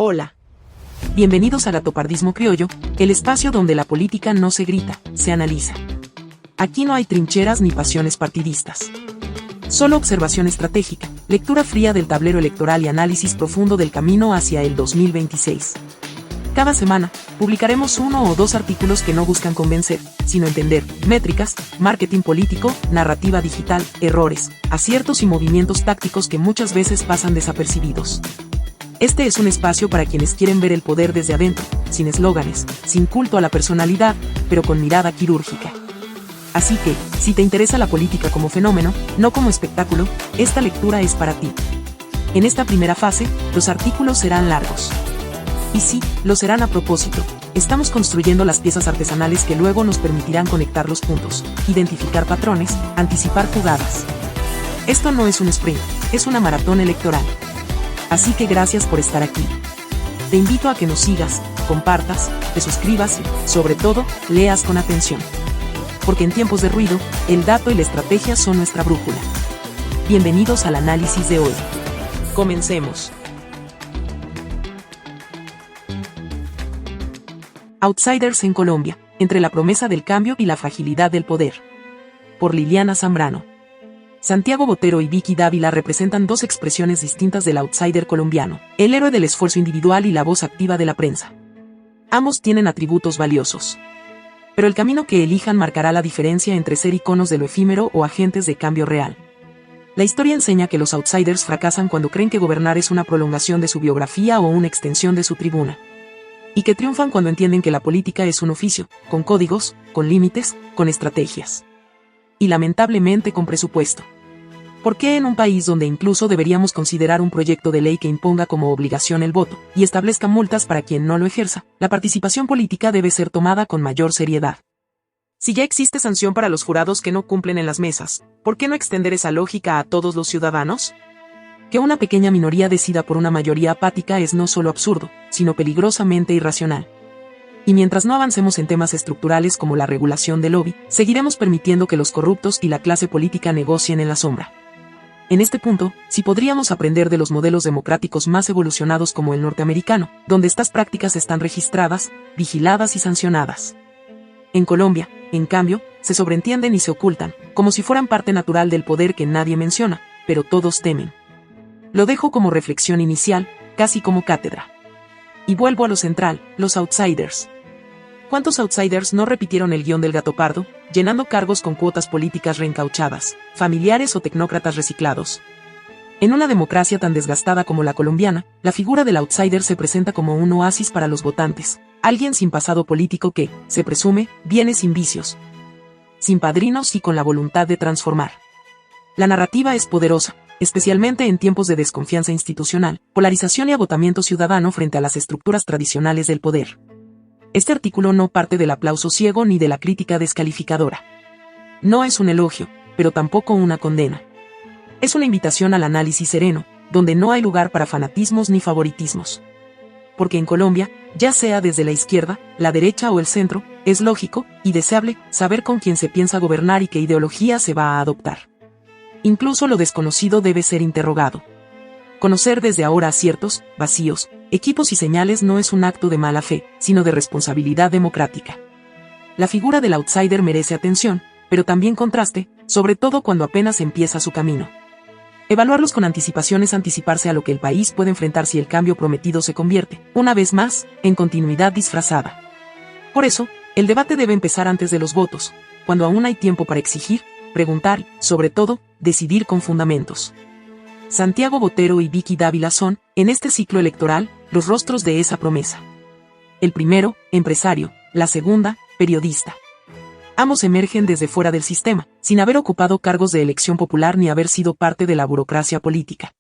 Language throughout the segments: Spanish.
Hola. Bienvenidos a Gatopardismo Criollo, el espacio donde la política no se grita, se analiza. Aquí no hay trincheras ni pasiones partidistas. Solo observación estratégica, lectura fría del tablero electoral y análisis profundo del camino hacia el 2026. Cada semana, publicaremos uno o dos artículos que no buscan convencer, sino entender, métricas, marketing político, narrativa digital, errores, aciertos y movimientos tácticos que muchas veces pasan desapercibidos. Este es un espacio para quienes quieren ver el poder desde adentro, sin eslóganes, sin culto a la personalidad, pero con mirada quirúrgica. Así que, si te interesa la política como fenómeno, no como espectáculo, esta lectura es para ti. En esta primera fase, los artículos serán largos. Y sí, lo serán a propósito. Estamos construyendo las piezas artesanales que luego nos permitirán conectar los puntos, identificar patrones, anticipar jugadas. Esto no es un sprint, es una maratón electoral. Así que gracias por estar aquí. Te invito a que nos sigas, compartas, te suscribas y, sobre todo, leas con atención. Porque en tiempos de ruido, el dato y la estrategia son nuestra brújula. Bienvenidos al análisis de hoy. Comencemos. Outsiders en Colombia, entre la promesa del cambio y la fragilidad del poder. Por Liliana Zambrano. Santiago Botero y Vicky Dávila representan dos expresiones distintas del outsider colombiano, el héroe del esfuerzo individual y la voz activa de la prensa. Ambos tienen atributos valiosos. Pero el camino que elijan marcará la diferencia entre ser iconos de lo efímero o agentes de cambio real. La historia enseña que los outsiders fracasan cuando creen que gobernar es una prolongación de su biografía o una extensión de su tribuna. Y que triunfan cuando entienden que la política es un oficio, con códigos, con límites, con estrategias. Y lamentablemente con presupuesto. ¿Por qué en un país donde incluso deberíamos considerar un proyecto de ley que imponga como obligación el voto y establezca multas para quien no lo ejerza, la participación política debe ser tomada con mayor seriedad? Si ya existe sanción para los jurados que no cumplen en las mesas, ¿por qué no extender esa lógica a todos los ciudadanos? Que una pequeña minoría decida por una mayoría apática es no solo absurdo, sino peligrosamente irracional. Y mientras no avancemos en temas estructurales como la regulación del lobby, seguiremos permitiendo que los corruptos y la clase política negocien en la sombra. En este punto, sí podríamos aprender de los modelos democráticos más evolucionados como el norteamericano, donde estas prácticas están registradas, vigiladas y sancionadas. En Colombia, en cambio, se sobreentienden y se ocultan, como si fueran parte natural del poder que nadie menciona, pero todos temen. Lo dejo como reflexión inicial, casi como cátedra. Y vuelvo a lo central, los outsiders. ¿Cuántos outsiders no repitieron el guión del Gato Pardo, llenando cargos con cuotas políticas reencauchadas, familiares o tecnócratas reciclados? En una democracia tan desgastada como la colombiana, la figura del outsider se presenta como un oasis para los votantes, alguien sin pasado político que, se presume, viene sin vicios, sin padrinos y con la voluntad de transformar. La narrativa es poderosa, especialmente en tiempos de desconfianza institucional, polarización y agotamiento ciudadano frente a las estructuras tradicionales del poder. Este artículo no parte del aplauso ciego ni de la crítica descalificadora. No es un elogio, pero tampoco una condena. Es una invitación al análisis sereno, donde no hay lugar para fanatismos ni favoritismos. Porque en Colombia, ya sea desde la izquierda, la derecha o el centro, es lógico y deseable saber con quién se piensa gobernar y qué ideología se va a adoptar. Incluso lo desconocido debe ser interrogado. Conocer desde ahora aciertos, vacíos, equipos y señales no es un acto de mala fe, sino de responsabilidad democrática. La figura del outsider merece atención, pero también contraste, sobre todo cuando apenas empieza su camino. Evaluarlos con anticipación es anticiparse a lo que el país puede enfrentar si el cambio prometido se convierte, una vez más, en continuidad disfrazada. Por eso, el debate debe empezar antes de los votos, cuando aún hay tiempo para exigir, preguntar, sobre todo, decidir con fundamentos. Santiago Botero y Vicky Dávila son, en este ciclo electoral, los rostros de esa promesa. El primero, empresario; la segunda, periodista. Ambos emergen desde fuera del sistema, sin haber ocupado cargos de elección popular ni haber sido parte de la burocracia política.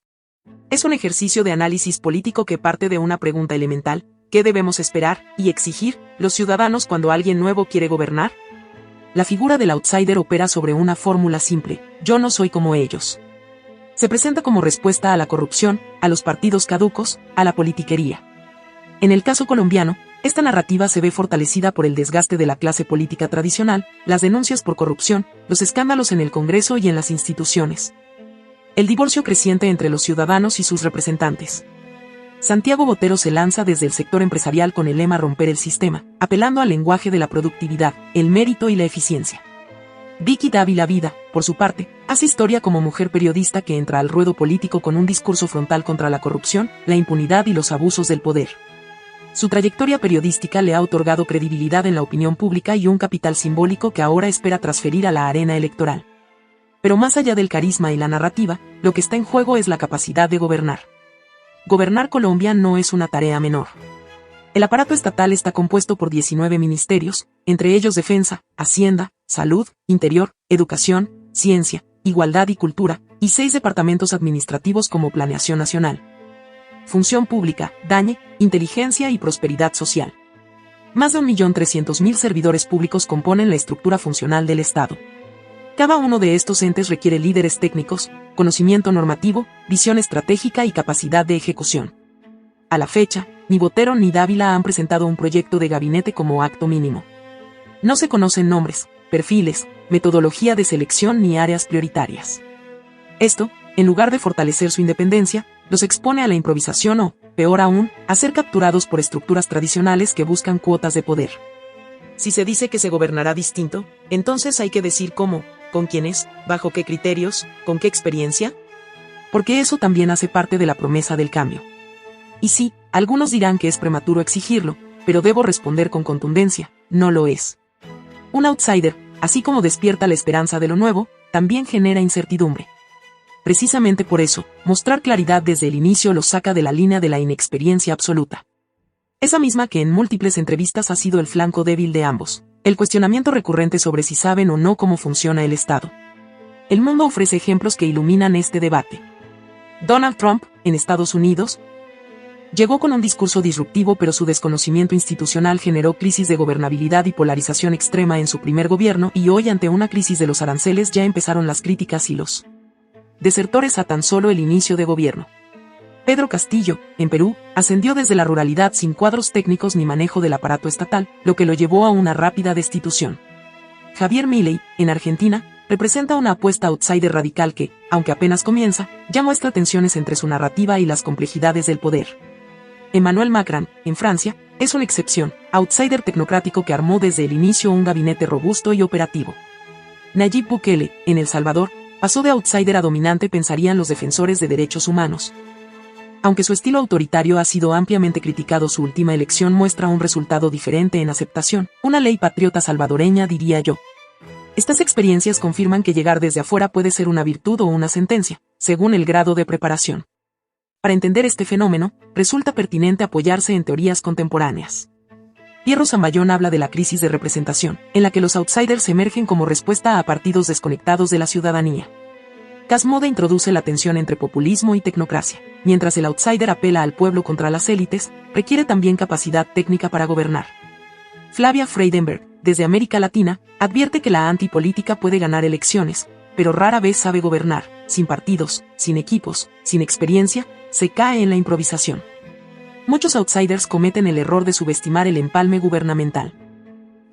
Es un ejercicio de análisis político que parte de una pregunta elemental: ¿qué debemos esperar y exigir los ciudadanos cuando alguien nuevo quiere gobernar? La figura del outsider opera sobre una fórmula simple: yo no soy como ellos. Se presenta como respuesta a la corrupción, a los partidos caducos, a la politiquería. En el caso colombiano, esta narrativa se ve fortalecida por el desgaste de la clase política tradicional, las denuncias por corrupción, los escándalos en el Congreso y en las instituciones. El divorcio creciente entre los ciudadanos y sus representantes. Santiago Botero se lanza desde el sector empresarial con el lema Romper el sistema, apelando al lenguaje de la productividad, el mérito y la eficiencia. Vicky Dávila Vida, por su parte, hace historia como mujer periodista que entra al ruedo político con un discurso frontal contra la corrupción, la impunidad y los abusos del poder. Su trayectoria periodística le ha otorgado credibilidad en la opinión pública y un capital simbólico que ahora espera transferir a la arena electoral. Pero más allá del carisma y la narrativa, lo que está en juego es la capacidad de gobernar. Gobernar Colombia no es una tarea menor. El aparato estatal está compuesto por 19 ministerios, entre ellos Defensa, Hacienda, Salud, Interior, Educación, Ciencia, Igualdad y Cultura, y 6 departamentos administrativos como Planeación Nacional, Función Pública, DANE, Inteligencia y Prosperidad Social. Más de 1.300.000 servidores públicos componen la estructura funcional del Estado. Cada uno de estos entes requiere líderes técnicos, conocimiento normativo, visión estratégica y capacidad de ejecución. A la fecha, ni Botero ni Dávila han presentado un proyecto de gabinete como acto mínimo. No se conocen nombres, perfiles, metodología de selección ni áreas prioritarias. Esto, en lugar de fortalecer su independencia, los expone a la improvisación o, peor aún, a ser capturados por estructuras tradicionales que buscan cuotas de poder. Si se dice que se gobernará distinto, entonces hay que decir cómo, con quiénes, bajo qué criterios, con qué experiencia. Porque eso también hace parte de la promesa del cambio. Y sí, algunos dirán que es prematuro exigirlo, pero debo responder con contundencia, no lo es. Un outsider, así como despierta la esperanza de lo nuevo, también genera incertidumbre. Precisamente por eso, mostrar claridad desde el inicio los saca de la línea de la inexperiencia absoluta. Esa misma que en múltiples entrevistas ha sido el flanco débil de ambos, el cuestionamiento recurrente sobre si saben o no cómo funciona el Estado. El mundo ofrece ejemplos que iluminan este debate. Donald Trump, en Estados Unidos, llegó con un discurso disruptivo, pero su desconocimiento institucional generó crisis de gobernabilidad y polarización extrema en su primer gobierno, y hoy ante una crisis de los aranceles ya empezaron las críticas y los desertores a tan solo el inicio de gobierno. Pedro Castillo, en Perú, ascendió desde la ruralidad sin cuadros técnicos ni manejo del aparato estatal, lo que lo llevó a una rápida destitución. Javier Milei, en Argentina, representa una apuesta outsider radical que, aunque apenas comienza, ya muestra tensiones entre su narrativa y las complejidades del poder. Emmanuel Macron, en Francia, es una excepción, outsider tecnocrático que armó desde el inicio un gabinete robusto y operativo. Nayib Bukele, en El Salvador, pasó de outsider a dominante, pensarían los defensores de derechos humanos. Aunque su estilo autoritario ha sido ampliamente criticado, su última elección muestra un resultado diferente en aceptación, una ley patriota salvadoreña, diría yo. Estas experiencias confirman que llegar desde afuera puede ser una virtud o una sentencia, según el grado de preparación. Para entender este fenómeno, resulta pertinente apoyarse en teorías contemporáneas. Pierro Zambayón habla de la crisis de representación, en la que los outsiders emergen como respuesta a partidos desconectados de la ciudadanía. Casmode introduce la tensión entre populismo y tecnocracia. Mientras el outsider apela al pueblo contra las élites, requiere también capacidad técnica para gobernar. Flavia Freidenberg, desde América Latina, advierte que la antipolítica puede ganar elecciones, pero rara vez sabe gobernar, sin partidos, sin equipos, sin experiencia, se cae en la improvisación. Muchos outsiders cometen el error de subestimar el empalme gubernamental.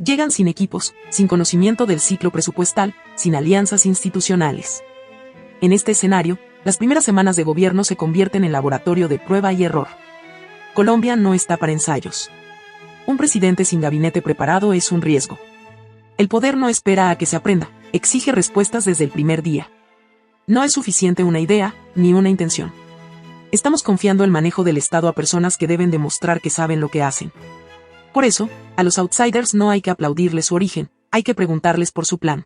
Llegan sin equipos, sin conocimiento del ciclo presupuestal, sin alianzas institucionales. En este escenario, las primeras semanas de gobierno se convierten en laboratorio de prueba y error. Colombia no está para ensayos. Un presidente sin gabinete preparado es un riesgo. El poder no espera a que se aprenda, exige respuestas desde el primer día. No es suficiente una idea, ni una intención. Estamos confiando el manejo del Estado a personas que deben demostrar que saben lo que hacen. Por eso, a los outsiders no hay que aplaudirles su origen, hay que preguntarles por su plan.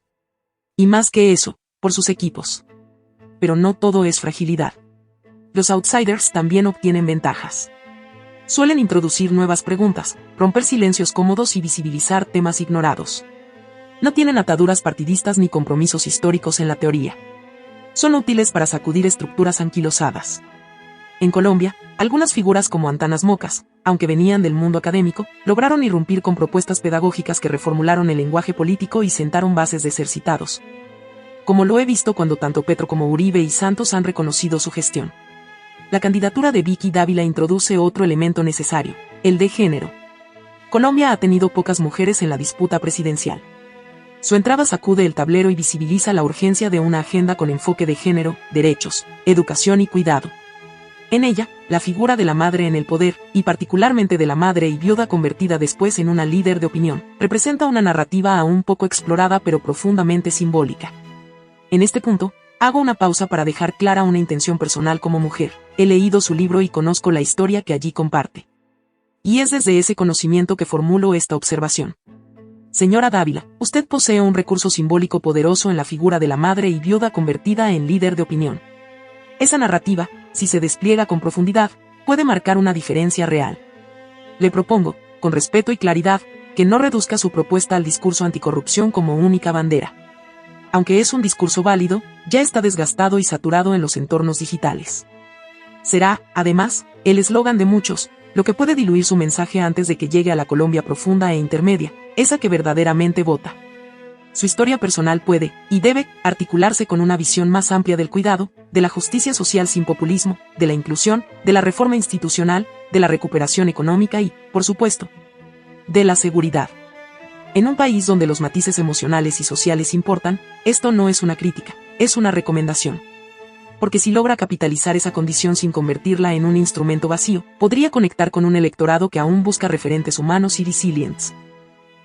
Y más que eso, por sus equipos. Pero no todo es fragilidad. Los outsiders también obtienen ventajas. Suelen introducir nuevas preguntas, romper silencios cómodos y visibilizar temas ignorados. No tienen ataduras partidistas ni compromisos históricos en la teoría. Son útiles para sacudir estructuras anquilosadas. En Colombia, algunas figuras como Antanas Mocas, aunque venían del mundo académico, lograron irrumpir con propuestas pedagógicas que reformularon el lenguaje político y sentaron bases de ser citados. Como lo he visto cuando tanto Petro como Uribe y Santos han reconocido su gestión. La candidatura de Vicky Dávila introduce otro elemento necesario, el de género. Colombia ha tenido pocas mujeres en la disputa presidencial. Su entrada sacude el tablero y visibiliza la urgencia de una agenda con enfoque de género, derechos, educación y cuidado. En ella, la figura de la madre en el poder, y particularmente de la madre y viuda convertida después en una líder de opinión, representa una narrativa aún poco explorada pero profundamente simbólica. En este punto, hago una pausa para dejar clara una intención personal como mujer. He leído su libro y conozco la historia que allí comparte. Y es desde ese conocimiento que formulo esta observación. Señora Dávila, usted posee un recurso simbólico poderoso en la figura de la madre y viuda convertida en líder de opinión. Esa narrativa, si se despliega con profundidad, puede marcar una diferencia real. Le propongo, con respeto y claridad, que no reduzca su propuesta al discurso anticorrupción como única bandera. Aunque es un discurso válido, ya está desgastado y saturado en los entornos digitales. Será, además, el eslogan de muchos, lo que puede diluir su mensaje antes de que llegue a la Colombia profunda e intermedia, esa que verdaderamente vota. Su historia personal puede, y debe, articularse con una visión más amplia del cuidado, de la justicia social sin populismo, de la inclusión, de la reforma institucional, de la recuperación económica y, por supuesto, de la seguridad. En un país donde los matices emocionales y sociales importan, esto no es una crítica, es una recomendación. Porque si logra capitalizar esa condición sin convertirla en un instrumento vacío, podría conectar con un electorado que aún busca referentes humanos y resilientes.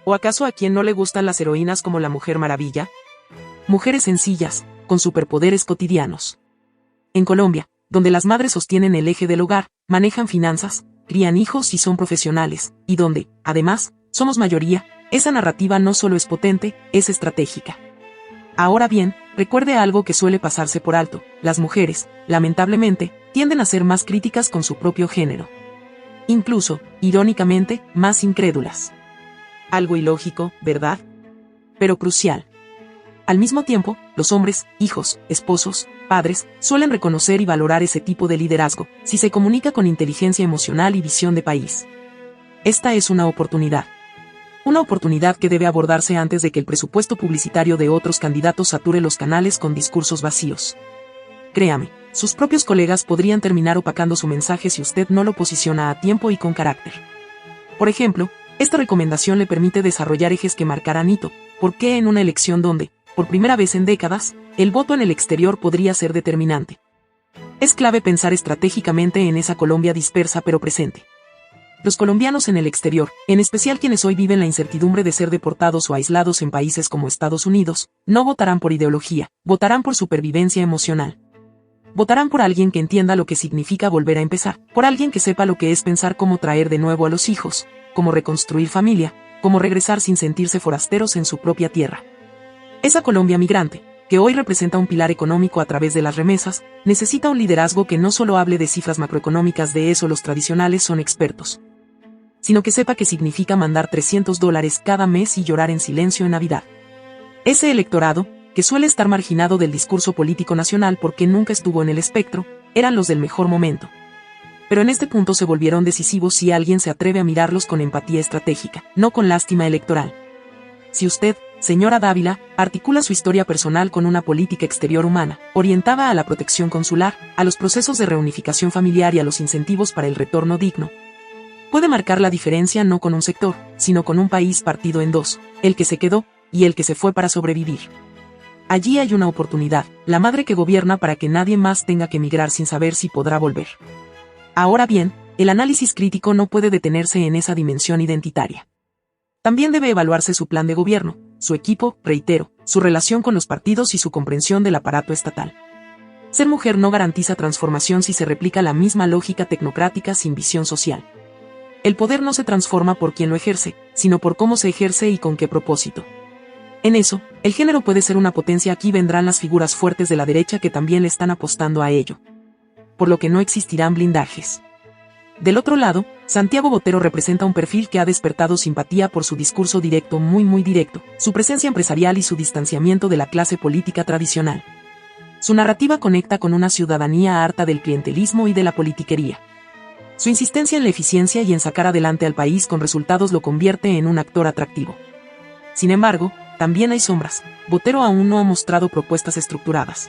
¿O acaso a quien no le gustan las heroínas como la Mujer Maravilla? Mujeres sencillas, con superpoderes cotidianos. En Colombia, donde las madres sostienen el eje del hogar, manejan finanzas, crían hijos y son profesionales, y donde, además, somos mayoría, esa narrativa no solo es potente, es estratégica. Ahora bien, recuerde algo que suele pasarse por alto: las mujeres, lamentablemente, tienden a ser más críticas con su propio género. Incluso, irónicamente, más incrédulas. Algo ilógico, ¿verdad? Pero crucial. Al mismo tiempo, los hombres, hijos, esposos, padres, suelen reconocer y valorar ese tipo de liderazgo, si se comunica con inteligencia emocional y visión de país. Esta es una oportunidad. Una oportunidad que debe abordarse antes de que el presupuesto publicitario de otros candidatos sature los canales con discursos vacíos. Créame, sus propios colegas podrían terminar opacando su mensaje si usted no lo posiciona a tiempo y con carácter. Por ejemplo, esta recomendación le permite desarrollar ejes que marcarán hito, porque en una elección donde, por primera vez en décadas, el voto en el exterior podría ser determinante. Es clave pensar estratégicamente en esa Colombia dispersa pero presente. Los colombianos en el exterior, en especial quienes hoy viven la incertidumbre de ser deportados o aislados en países como Estados Unidos, no votarán por ideología, votarán por supervivencia emocional. Votarán por alguien que entienda lo que significa volver a empezar, por alguien que sepa lo que es pensar cómo traer de nuevo a los hijos, cómo reconstruir familia, cómo regresar sin sentirse forasteros en su propia tierra. Esa Colombia migrante, que hoy representa un pilar económico a través de las remesas, necesita un liderazgo que no solo hable de cifras macroeconómicas, de eso los tradicionales son expertos, sino que sepa qué significa mandar $300 cada mes y llorar en silencio en Navidad. Ese electorado, que suele estar marginado del discurso político nacional porque nunca estuvo en el espectro, eran los del mejor momento. Pero en este punto se volvieron decisivos si alguien se atreve a mirarlos con empatía estratégica, no con lástima electoral. Si usted, señora Dávila, articula su historia personal con una política exterior humana, orientada a la protección consular, a los procesos de reunificación familiar y a los incentivos para el retorno digno, puede marcar la diferencia no con un sector, sino con un país partido en dos, el que se quedó y el que se fue para sobrevivir. Allí hay una oportunidad, la madre que gobierna para que nadie más tenga que emigrar sin saber si podrá volver. Ahora bien, el análisis crítico no puede detenerse en esa dimensión identitaria. También debe evaluarse su plan de gobierno, su equipo, reitero, su relación con los partidos y su comprensión del aparato estatal. Ser mujer no garantiza transformación si se replica la misma lógica tecnocrática sin visión social. El poder no se transforma por quien lo ejerce, sino por cómo se ejerce y con qué propósito. En eso, el género puede ser una potencia. Aquí vendrán las figuras fuertes de la derecha que también le están apostando a ello. Por lo que no existirán blindajes. Del otro lado, Santiago Botero representa un perfil que ha despertado simpatía por su discurso directo, muy directo, su presencia empresarial y su distanciamiento de la clase política tradicional. Su narrativa conecta con una ciudadanía harta del clientelismo y de la politiquería. Su insistencia en la eficiencia y en sacar adelante al país con resultados lo convierte en un actor atractivo. Sin embargo, también hay sombras. Botero aún no ha mostrado propuestas estructuradas.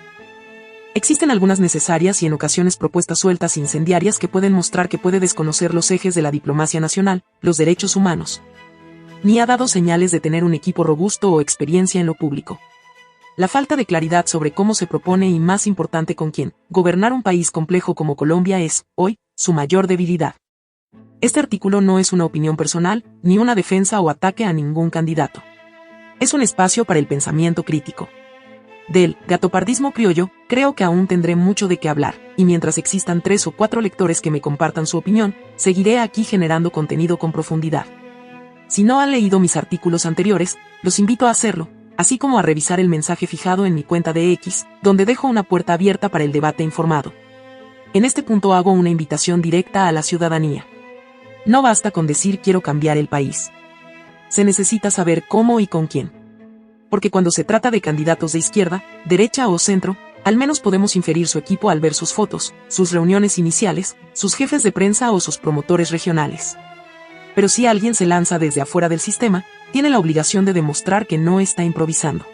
Existen algunas necesarias y en ocasiones propuestas sueltas e incendiarias que pueden mostrar que puede desconocer los ejes de la diplomacia nacional, los derechos humanos. Ni ha dado señales de tener un equipo robusto o experiencia en lo público. la falta de claridad sobre cómo se propone y, más importante, con quién, gobernar un país complejo como Colombia es, hoy, su mayor debilidad. Este artículo no es una opinión personal, ni una defensa o ataque a ningún candidato. Es un espacio para el pensamiento crítico. Del gatopardismo criollo, creo que aún tendré mucho de qué hablar, y mientras existan 3 o 4 lectores que me compartan su opinión, seguiré aquí generando contenido con profundidad. Si no han leído mis artículos anteriores, los invito a hacerlo, así como a revisar el mensaje fijado en mi cuenta de X, donde dejo una puerta abierta para el debate informado. En este punto hago una invitación directa a la ciudadanía. No basta con decir quiero cambiar el país. Se necesita saber cómo y con quién. Porque cuando se trata de candidatos de izquierda, derecha o centro, al menos podemos inferir su equipo al ver sus fotos, sus reuniones iniciales, sus jefes de prensa o sus promotores regionales. Pero si alguien se lanza desde afuera del sistema, tiene la obligación de demostrar que no está improvisando.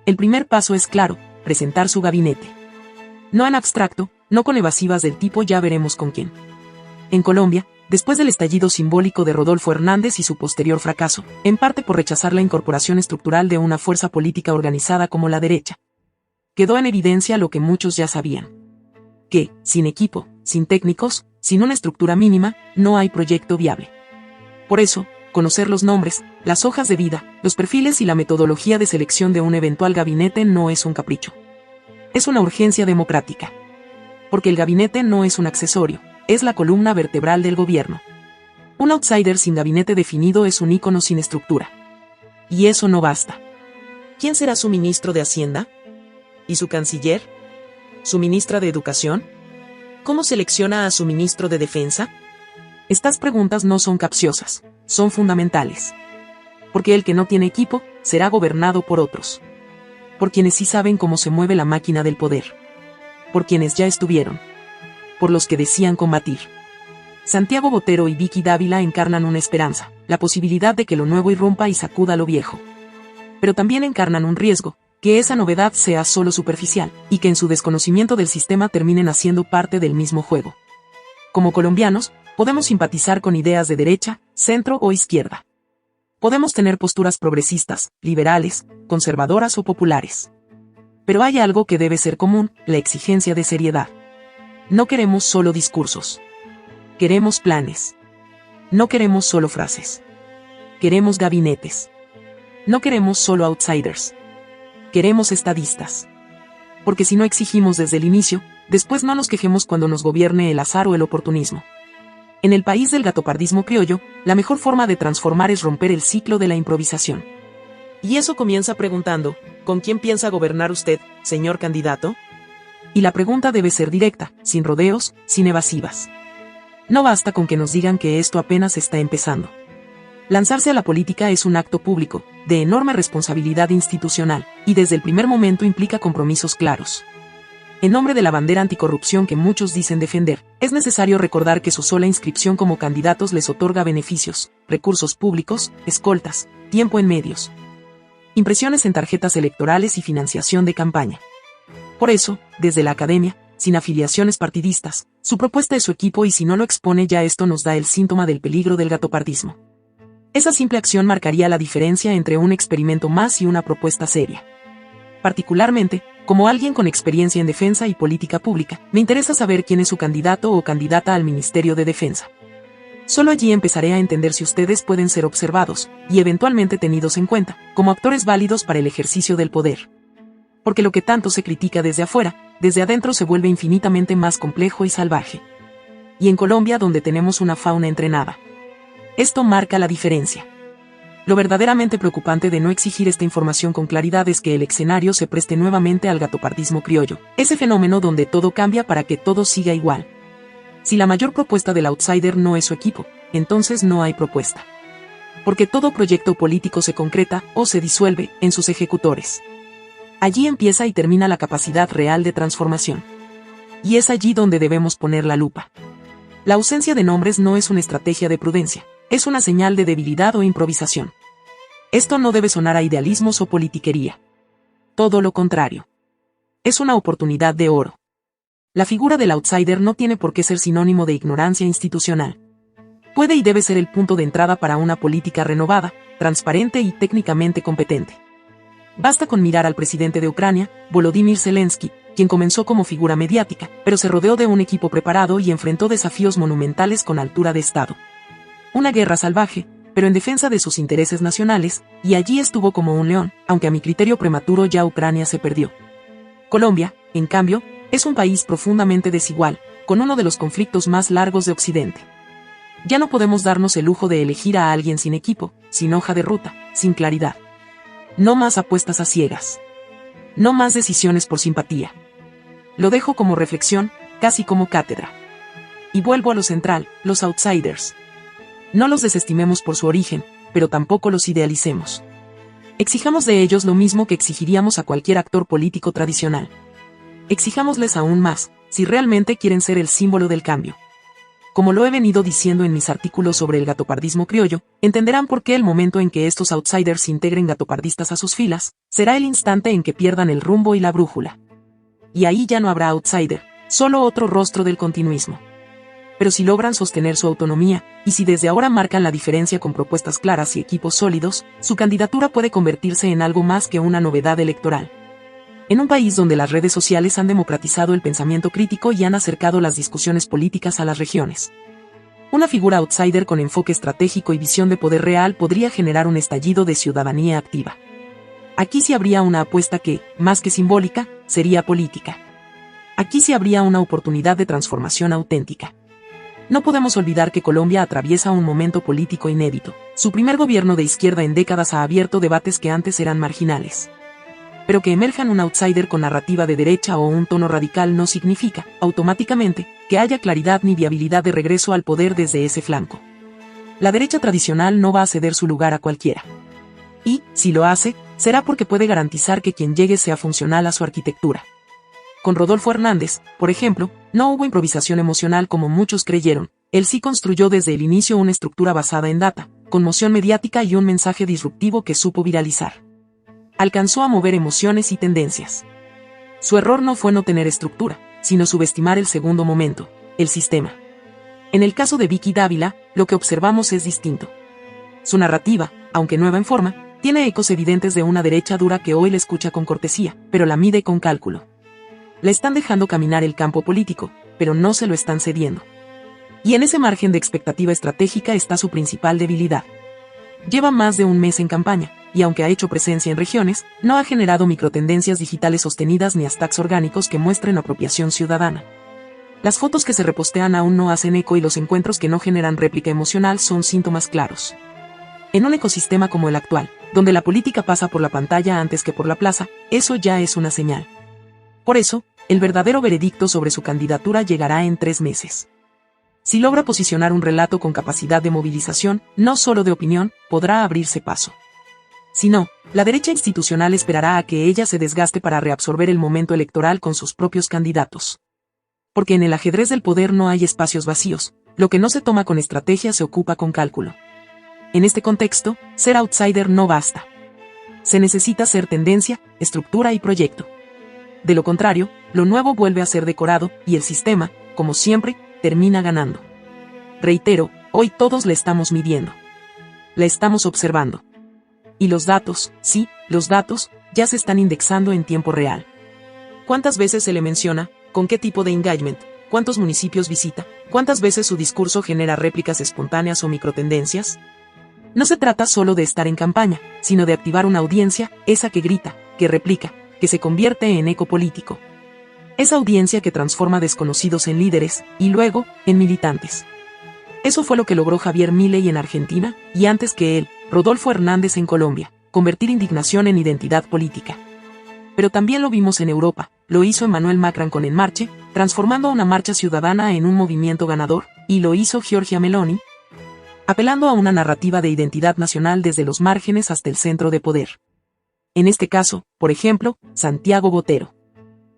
El primer paso es claro, presentar su gabinete. No en abstracto, no con evasivas del tipo ya veremos con quién. En Colombia, después del estallido simbólico de Rodolfo Hernández y su posterior fracaso, en parte por rechazar la incorporación estructural de una fuerza política organizada como la derecha, quedó en evidencia lo que muchos ya sabían. Que, sin equipo, sin técnicos, sin una estructura mínima, no hay proyecto viable. Por eso, conocer los nombres, las hojas de vida, los perfiles y la metodología de selección de un eventual gabinete no es un capricho. Es una urgencia democrática. Porque el gabinete no es un accesorio, es la columna vertebral del gobierno. Un outsider sin gabinete definido es un ícono sin estructura. Y eso no basta. ¿Quién será su ministro de Hacienda? ¿Y su canciller? ¿Su ministra de Educación? ¿Cómo selecciona a su ministro de Defensa? Estas preguntas no son capciosas, son fundamentales. Porque el que no tiene equipo, será gobernado por otros. Por quienes sí saben cómo se mueve la máquina del poder. Por quienes ya estuvieron. Por los que decían combatir. Santiago Botero y Vicky Dávila encarnan una esperanza, la posibilidad de que lo nuevo irrumpa y sacuda lo viejo. Pero también encarnan un riesgo, que esa novedad sea solo superficial, y que en su desconocimiento del sistema terminen haciendo parte del mismo juego. Como colombianos, podemos simpatizar con ideas de derecha, centro o izquierda. Podemos tener posturas progresistas, liberales, conservadoras o populares. Pero hay algo que debe ser común, la exigencia de seriedad. No queremos solo discursos. Queremos planes. No queremos solo frases. Queremos gabinetes. No queremos solo outsiders. Queremos estadistas. Porque si no exigimos desde el inicio, después no nos quejemos cuando nos gobierne el azar o el oportunismo. En el país del gatopardismo criollo, la mejor forma de transformar es romper el ciclo de la improvisación. Y eso comienza preguntando, ¿con quién piensa gobernar usted, señor candidato? Y la pregunta debe ser directa, sin rodeos, sin evasivas. No basta con que nos digan que esto apenas está empezando. Lanzarse a la política es un acto público, de enorme responsabilidad institucional, y desde el primer momento implica compromisos claros. En nombre de la bandera anticorrupción que muchos dicen defender, es necesario recordar que su sola inscripción como candidatos les otorga beneficios, recursos públicos, escoltas, tiempo en medios, impresiones en tarjetas electorales y financiación de campaña. Por eso, desde la academia, sin afiliaciones partidistas, su propuesta es su equipo y si no lo expone ya esto nos da el síntoma del peligro del gatopardismo. Esa simple acción marcaría la diferencia entre un experimento más y una propuesta seria. Particularmente, como alguien con experiencia en defensa y política pública, me interesa saber quién es su candidato o candidata al Ministerio de Defensa. Solo allí empezaré a entender si ustedes pueden ser observados, y eventualmente tenidos en cuenta, como actores válidos para el ejercicio del poder. Porque lo que tanto se critica desde afuera, desde adentro se vuelve infinitamente más complejo y salvaje. Y en Colombia donde tenemos una fauna entrenada. Esto marca la diferencia. Lo verdaderamente preocupante de no exigir esta información con claridad es que el escenario se preste nuevamente al gatopardismo criollo, ese fenómeno donde todo cambia para que todo siga igual. Si la mayor propuesta del outsider no es su equipo, entonces no hay propuesta. Porque todo proyecto político se concreta, o se disuelve, en sus ejecutores. Allí empieza y termina la capacidad real de transformación. Y es allí donde debemos poner la lupa. La ausencia de nombres no es una estrategia de prudencia, es una señal de debilidad o improvisación. Esto no debe sonar a idealismos o politiquería. Todo lo contrario. Es una oportunidad de oro. La figura del outsider no tiene por qué ser sinónimo de ignorancia institucional. Puede y debe ser el punto de entrada para una política renovada, transparente y técnicamente competente. Basta con mirar al presidente de Ucrania, Volodymyr Zelensky, quien comenzó como figura mediática, pero se rodeó de un equipo preparado y enfrentó desafíos monumentales con altura de Estado. Una guerra salvaje, pero en defensa de sus intereses nacionales, y allí estuvo como un león, aunque a mi criterio prematuro ya Ucrania se perdió. Colombia, en cambio, es un país profundamente desigual, con uno de los conflictos más largos de Occidente. Ya no podemos darnos el lujo de elegir a alguien sin equipo, sin hoja de ruta, sin claridad. No más apuestas a ciegas. No más decisiones por simpatía. Lo dejo como reflexión, casi como cátedra. Y vuelvo a lo central, los outsiders. No los desestimemos por su origen, pero tampoco los idealicemos. Exijamos de ellos lo mismo que exigiríamos a cualquier actor político tradicional. Exijámosles aún más, si realmente quieren ser el símbolo del cambio. Como lo he venido diciendo en mis artículos sobre el gatopardismo criollo, entenderán por qué el momento en que estos outsiders integren gatopardistas a sus filas, será el instante en que pierdan el rumbo y la brújula. Y ahí ya no habrá outsider, solo otro rostro del continuismo. Pero si logran sostener su autonomía, y si desde ahora marcan la diferencia con propuestas claras y equipos sólidos, su candidatura puede convertirse en algo más que una novedad electoral. En un país donde las redes sociales han democratizado el pensamiento crítico y han acercado las discusiones políticas a las regiones. Una figura outsider con enfoque estratégico y visión de poder real podría generar un estallido de ciudadanía activa. Aquí sí habría una apuesta que, más que simbólica, sería política. Aquí sí habría una oportunidad de transformación auténtica. No podemos olvidar que Colombia atraviesa un momento político inédito. Su primer gobierno de izquierda en décadas ha abierto debates que antes eran marginales. Pero que emerjan un outsider con narrativa de derecha o un tono radical no significa, automáticamente, que haya claridad ni viabilidad de regreso al poder desde ese flanco. La derecha tradicional no va a ceder su lugar a cualquiera. Y, si lo hace, será porque puede garantizar que quien llegue sea funcional a su arquitectura. Con Rodolfo Hernández, por ejemplo, no hubo improvisación emocional como muchos creyeron. Él sí construyó desde el inicio una estructura basada en data, conmoción mediática y un mensaje disruptivo que supo viralizar. Alcanzó a mover emociones y tendencias. Su error no fue no tener estructura, sino subestimar el segundo momento, el sistema. En el caso de Vicky Dávila, lo que observamos es distinto. Su narrativa, aunque nueva en forma, tiene ecos evidentes de una derecha dura que hoy la escucha con cortesía, pero la mide con cálculo. Le están dejando caminar el campo político, pero no se lo están cediendo. Y en ese margen de expectativa estratégica está su principal debilidad. Lleva más de un mes en campaña, y aunque ha hecho presencia en regiones, no ha generado microtendencias digitales sostenidas ni hashtags orgánicos que muestren apropiación ciudadana. Las fotos que se repostean aún no hacen eco y los encuentros que no generan réplica emocional son síntomas claros. En un ecosistema como el actual, donde la política pasa por la pantalla antes que por la plaza, eso ya es una señal. Por eso, el verdadero veredicto sobre su candidatura llegará en 3 meses. Si logra posicionar un relato con capacidad de movilización, no solo de opinión, podrá abrirse paso. Si no, la derecha institucional esperará a que ella se desgaste para reabsorber el momento electoral con sus propios candidatos. Porque en el ajedrez del poder no hay espacios vacíos, lo que no se toma con estrategia se ocupa con cálculo. En este contexto, ser outsider no basta. Se necesita ser tendencia, estructura y proyecto. De lo contrario, lo nuevo vuelve a ser decorado, y el sistema, como siempre, termina ganando. Reitero, hoy todos le estamos midiendo. La estamos observando. Y los datos, sí, los datos, ya se están indexando en tiempo real. ¿Cuántas veces se le menciona? ¿Con qué tipo de engagement? ¿Cuántos municipios visita? ¿Cuántas veces su discurso genera réplicas espontáneas o microtendencias? No se trata solo de estar en campaña, sino de activar una audiencia, esa que grita, que replica, que se convierte en eco político. Esa audiencia que transforma desconocidos en líderes, y luego, en militantes. Eso fue lo que logró Javier Milei en Argentina, y antes que él, Rodolfo Hernández en Colombia, convertir indignación en identidad política. Pero también lo vimos en Europa, lo hizo Emmanuel Macron con En Marche, transformando una marcha ciudadana en un movimiento ganador, y lo hizo Giorgia Meloni, apelando a una narrativa de identidad nacional desde los márgenes hasta el centro de poder. En este caso, por ejemplo, Santiago Botero.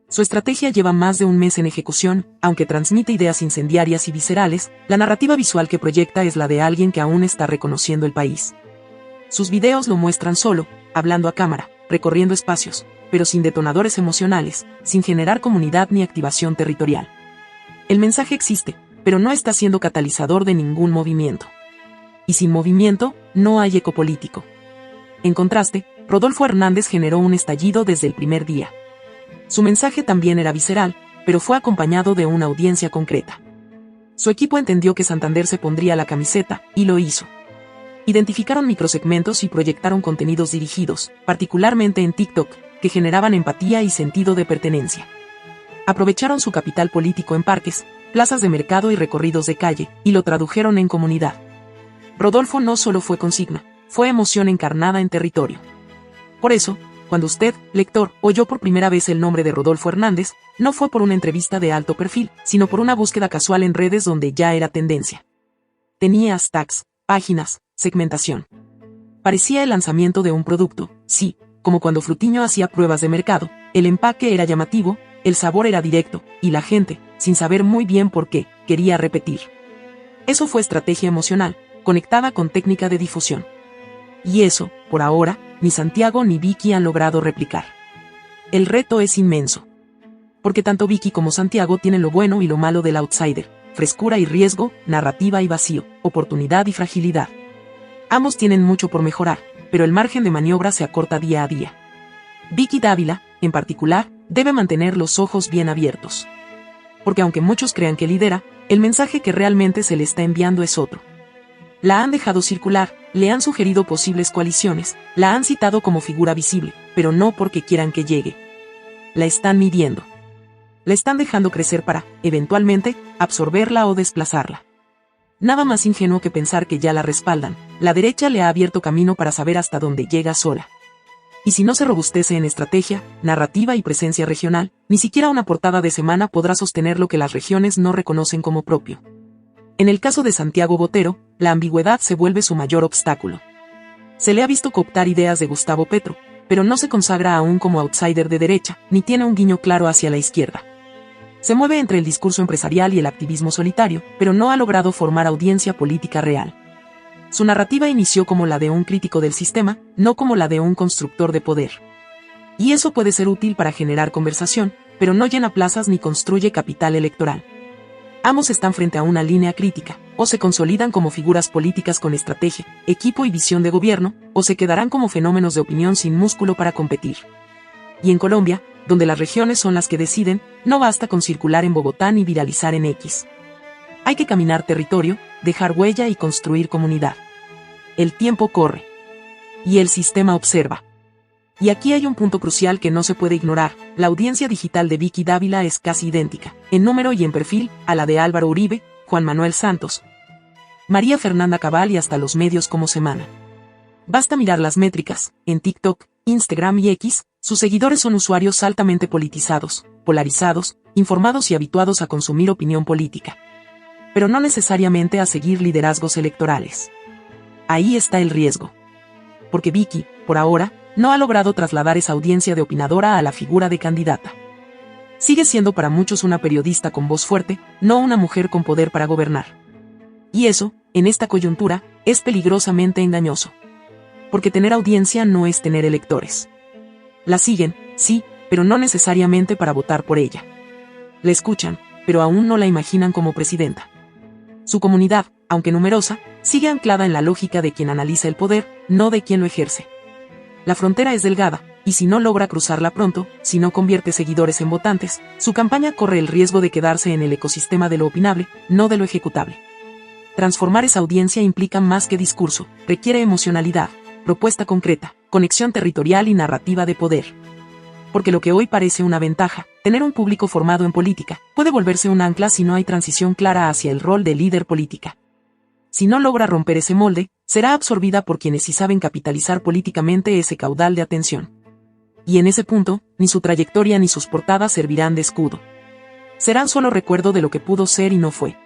Su estrategia lleva más de un mes en ejecución, aunque transmite ideas incendiarias y viscerales, la narrativa visual que proyecta es la de alguien que aún está reconociendo el país. Sus videos lo muestran solo, hablando a cámara, recorriendo espacios, pero sin detonadores emocionales, sin generar comunidad ni activación territorial. El mensaje existe, pero no está siendo catalizador de ningún movimiento. Y sin movimiento, no hay eco político. En contraste, Rodolfo Hernández generó un estallido desde el primer día. Su mensaje también era visceral, pero fue acompañado de una audiencia concreta. Su equipo entendió que Santander se pondría la camiseta, y lo hizo. Identificaron microsegmentos y proyectaron contenidos dirigidos, particularmente en TikTok, que generaban empatía y sentido de pertenencia. Aprovecharon su capital político en parques, plazas de mercado y recorridos de calle, y lo tradujeron en comunidad. Rodolfo no solo fue consigna, fue emoción encarnada en territorio. Por eso, cuando usted, lector, oyó por primera vez el nombre de Rodolfo Hernández, no fue por una entrevista de alto perfil, sino por una búsqueda casual en redes donde ya era tendencia. Tenía hashtags, páginas, segmentación. Parecía el lanzamiento de un producto, sí, como cuando Frutiño hacía pruebas de mercado, el empaque era llamativo, el sabor era directo, y la gente, sin saber muy bien por qué, quería repetir. Eso fue estrategia emocional, conectada con técnica de difusión. Y eso, por ahora, ni Santiago ni Vicky han logrado replicar. El reto es inmenso. Porque tanto Vicky como Santiago tienen lo bueno y lo malo del outsider, frescura y riesgo, narrativa y vacío, oportunidad y fragilidad. Ambos tienen mucho por mejorar, pero el margen de maniobra se acorta día a día. Vicky Dávila, en particular, debe mantener los ojos bien abiertos. Porque aunque muchos crean que lidera, el mensaje que realmente se le está enviando es otro. La han dejado circular, le han sugerido posibles coaliciones, la han citado como figura visible, pero no porque quieran que llegue. La están midiendo. La están dejando crecer para, eventualmente, absorberla o desplazarla. Nada más ingenuo que pensar que ya la respaldan, la derecha le ha abierto camino para saber hasta dónde llega sola. Y si no se robustece en estrategia, narrativa y presencia regional, ni siquiera una portada de semana podrá sostener lo que las regiones no reconocen como propio. En el caso de Santiago Botero, la ambigüedad se vuelve su mayor obstáculo. Se le ha visto cooptar ideas de Gustavo Petro, pero no se consagra aún como outsider de derecha, ni tiene un guiño claro hacia la izquierda. Se mueve entre el discurso empresarial y el activismo solitario, pero no ha logrado formar audiencia política real. Su narrativa inició como la de un crítico del sistema, no como la de un constructor de poder. Y eso puede ser útil para generar conversación, pero no llena plazas ni construye capital electoral. Ambos están frente a una línea crítica, o se consolidan como figuras políticas con estrategia, equipo y visión de gobierno, o se quedarán como fenómenos de opinión sin músculo para competir. Y en Colombia, donde las regiones son las que deciden, no basta con circular en Bogotá ni viralizar en X. Hay que caminar territorio, dejar huella y construir comunidad. El tiempo corre. Y el sistema observa. Y aquí hay un punto crucial que no se puede ignorar: la audiencia digital de Vicky Dávila es casi idéntica, en número y en perfil, a la de Álvaro Uribe, Juan Manuel Santos, María Fernanda Cabal y hasta los medios como Semana. Basta mirar las métricas, en TikTok, Instagram y X, sus seguidores son usuarios altamente politizados, polarizados, informados y habituados a consumir opinión política. Pero no necesariamente a seguir liderazgos electorales. Ahí está el riesgo. Porque Vicky, por ahora, no ha logrado trasladar esa audiencia de opinadora a la figura de candidata. Sigue siendo para muchos una periodista con voz fuerte, no una mujer con poder para gobernar. Y eso, en esta coyuntura, es peligrosamente engañoso. Porque tener audiencia no es tener electores. La siguen, sí, pero no necesariamente para votar por ella. La escuchan, pero aún no la imaginan como presidenta. Su comunidad, aunque numerosa, sigue anclada en la lógica de quien analiza el poder, no de quien lo ejerce. La frontera es delgada, y si no logra cruzarla pronto, si no convierte seguidores en votantes, su campaña corre el riesgo de quedarse en el ecosistema de lo opinable, no de lo ejecutable. Transformar esa audiencia implica más que discurso, requiere emocionalidad, propuesta concreta, conexión territorial y narrativa de poder. Porque lo que hoy parece una ventaja, tener un público formado en política, puede volverse un ancla si no hay transición clara hacia el rol de líder política. Si no logra romper ese molde, será absorbida por quienes sí saben capitalizar políticamente ese caudal de atención. Y en ese punto, ni su trayectoria ni sus portadas servirán de escudo. Serán solo recuerdo de lo que pudo ser y no fue.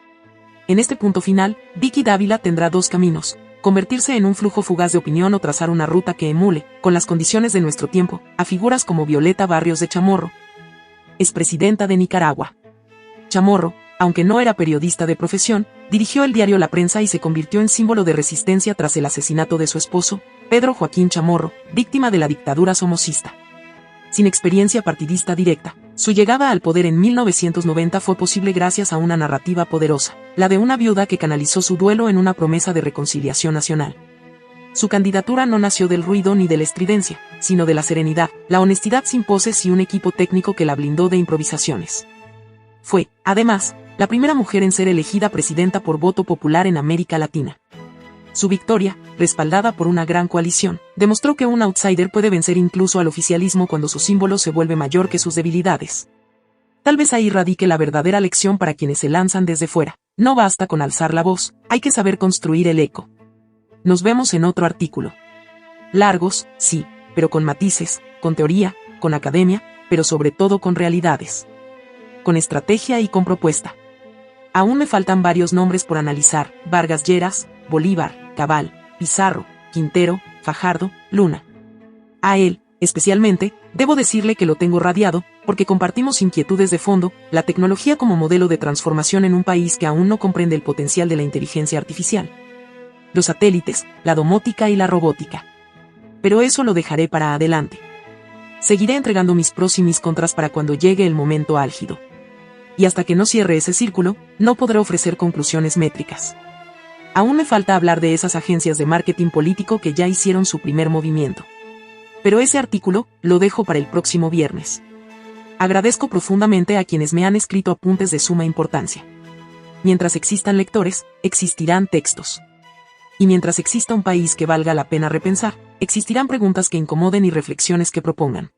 En este punto final, Vicky Dávila tendrá dos caminos: convertirse en un flujo fugaz de opinión o trazar una ruta que emule, con las condiciones de nuestro tiempo, a figuras como Violeta Barrios de Chamorro, expresidenta de Nicaragua. Chamorro, aunque no era periodista de profesión, dirigió el diario La Prensa y se convirtió en símbolo de resistencia tras el asesinato de su esposo, Pedro Joaquín Chamorro, víctima de la dictadura somocista. Sin experiencia partidista directa, su llegada al poder en 1990 fue posible gracias a una narrativa poderosa, la de una viuda que canalizó su duelo en una promesa de reconciliación nacional. Su candidatura no nació del ruido ni de la estridencia, sino de la serenidad, la honestidad sin poses y un equipo técnico que la blindó de improvisaciones. Fue, además, la primera mujer en ser elegida presidenta por voto popular en América Latina. Su victoria, respaldada por una gran coalición, demostró que un outsider puede vencer incluso al oficialismo cuando su símbolo se vuelve mayor que sus debilidades. Tal vez ahí radique la verdadera lección para quienes se lanzan desde fuera. No basta con alzar la voz, hay que saber construir el eco. Nos vemos en otro artículo. Largos, sí, pero con matices, con teoría, con academia, pero sobre todo con realidades. Con estrategia y con propuesta. Aún me faltan varios nombres por analizar: Vargas Lleras, Bolívar, Cabal, Pizarro, Quintero, Fajardo, Luna. A él, especialmente, debo decirle que lo tengo radiado, porque compartimos inquietudes de fondo: la tecnología como modelo de transformación en un país que aún no comprende el potencial de la inteligencia artificial. Los satélites, la domótica y la robótica. Pero eso lo dejaré para adelante. Seguiré entregando mis pros y mis contras para cuando llegue el momento álgido. Y hasta que no cierre ese círculo, no podré ofrecer conclusiones métricas. Aún me falta hablar de esas agencias de marketing político que ya hicieron su primer movimiento. Pero ese artículo lo dejo para el próximo viernes. Agradezco profundamente a quienes me han escrito apuntes de suma importancia. Mientras existan lectores, existirán textos. Y mientras exista un país que valga la pena repensar, existirán preguntas que incomoden y reflexiones que propongan.